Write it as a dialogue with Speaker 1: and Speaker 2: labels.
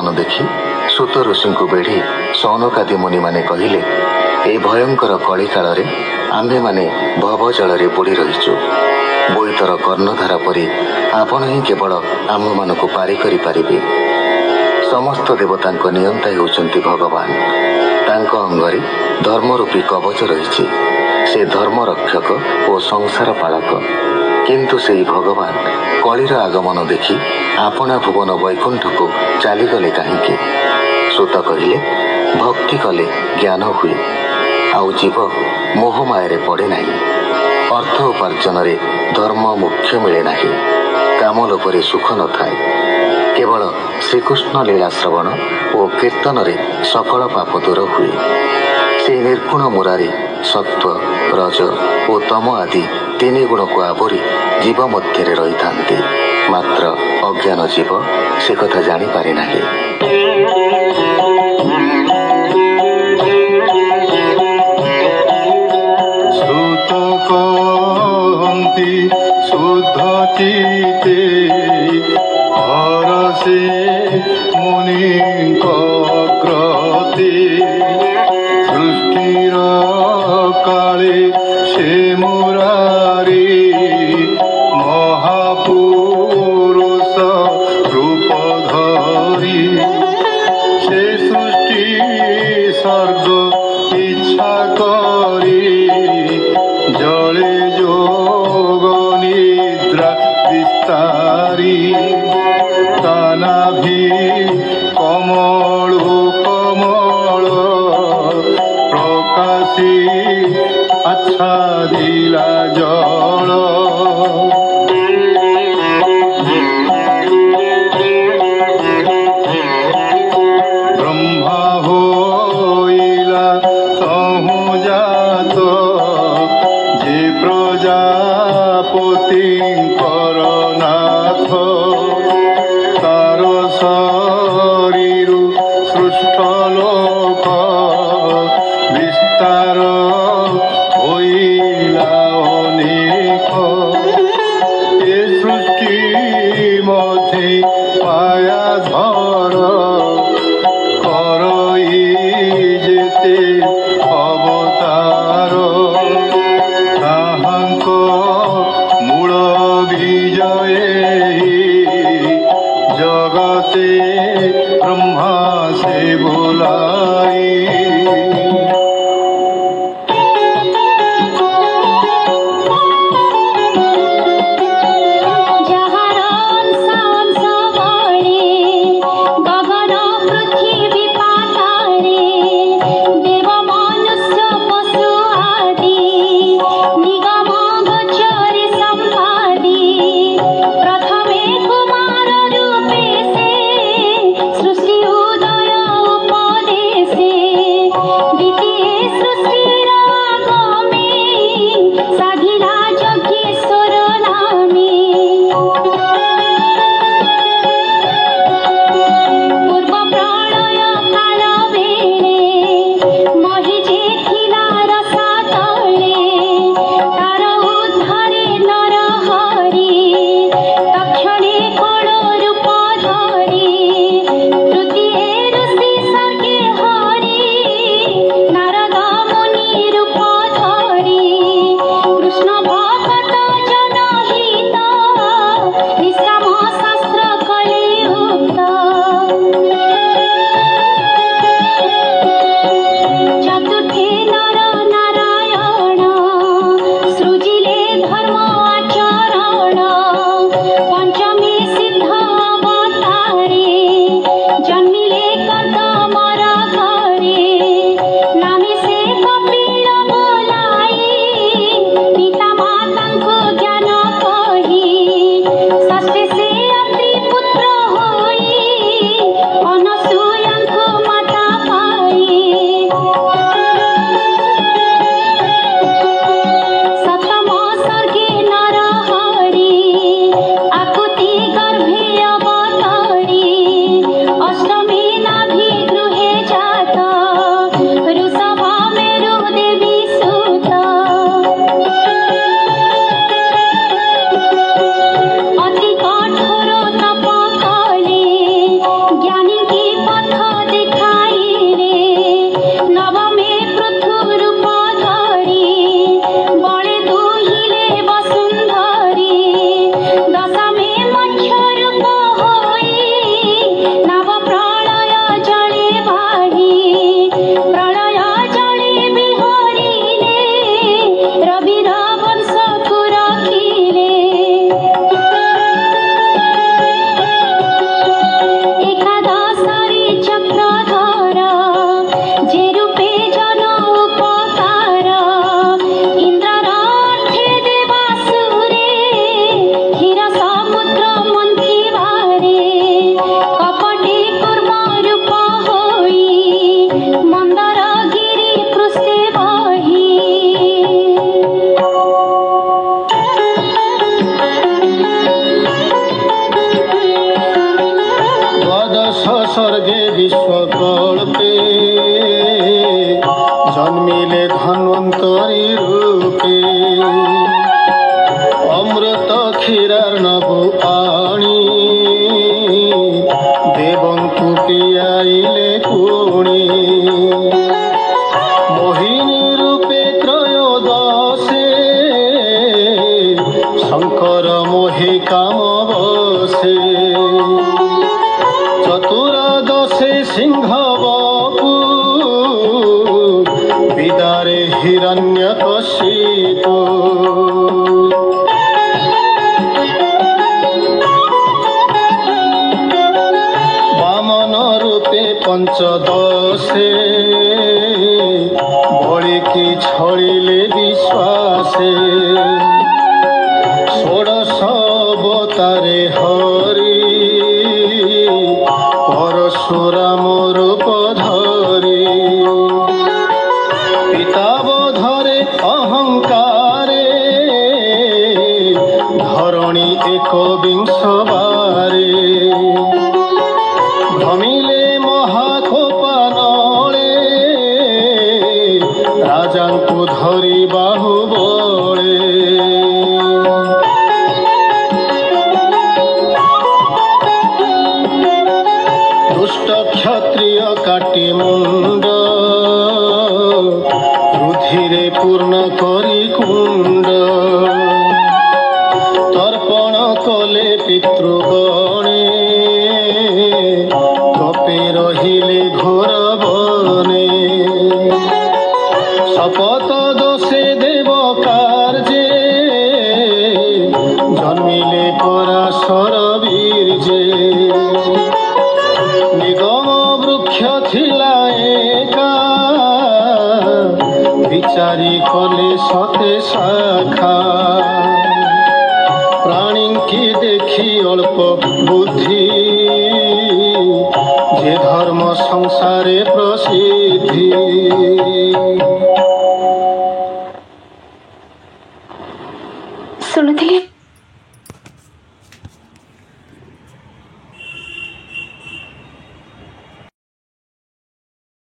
Speaker 1: आगमन देखि सूत ऋषि को बेढ़ी सौनकादि मुनि माने कहिले, ए भयंकर कली काल आम्भे माने भव जल बुड़ी रहीचु। बोईतर कर्णधारा परी आपण ही केवल आम मानक पारी करि पारिबे। समस्त देवता नियंता होउचंती भगवान। तांको अंगरे धर्मरूपी कवच रही। से धर्म रक्षक और संसार पालक। किंतु से भगवान कलीर आगमन देखि आपना भुवन वैकुंठ को चलीगले कहीं। सूत कहले, भक्ति कले ज्ञान हुए, आउ जीव मोहमाया पड़े नहीं। अर्थ उपार्जन रे धर्म मुख्य मिले नहीं। काम लोक सुख न थाए। केवल श्रीकृष्ण लीला श्रवण और कीर्तन रे सकल पाप दूर हुए। से निर्गुण मुरारी सत्व रज और तम आदि तीन गुण को आवरी जीव मध्य रही था। मात्र अज्ञान जीव से कथा जानी पारे नाही।
Speaker 2: शुद्ध चिते हरसे मुनि कृते सृष्टिर काले से मुरारी महापुरुष रूप धरी से सृष्टि सर्ग इच्छा करी जले जोग निद्रा विस्तारी तानाभि कमल कमल प्रकाशी आच्छादिला जल ब्रह्मा होइला तहु जात जे प्रजापति करनाथ तार शरीर सृष्ट लोक विस्तार होइला अनेक ए सृष्टि मध्ये माया धर करई जेते अवतार ताहांक मूल विजये जगते ब्रह्मा से बोलाई।
Speaker 3: प्रथमे कुमार रूपे से
Speaker 2: काम बसे चतुर्दशे सिंह बपू विदारे हिरण्यकशिपु वामन रूपे पंचदशे बलिकी छड़िले विश्वासे षोडश अवतारे हरि परशुराम रूप धरि पितावधरे अहंकारे धरणी एकविंश बारे भ्रमिले महाकोपानले राजांकु धरि बाहुबले दुष्ट क्षत्रिय काटी मुंड रुधिरे पूर्ण करी कुंड तर्पण कले पितृगणे तपे रहिले घोर बने शपथ दोषे देव कार्ये जन्मिले पराशर बीर्जे निगम वृक्ष थिला एका विचारी कले सते शाखा प्राणी की देखी अल्प बुद्धि जे धर्म संसारे प्रसिद्धि।
Speaker 3: ଶୁଣୁଥିଲେ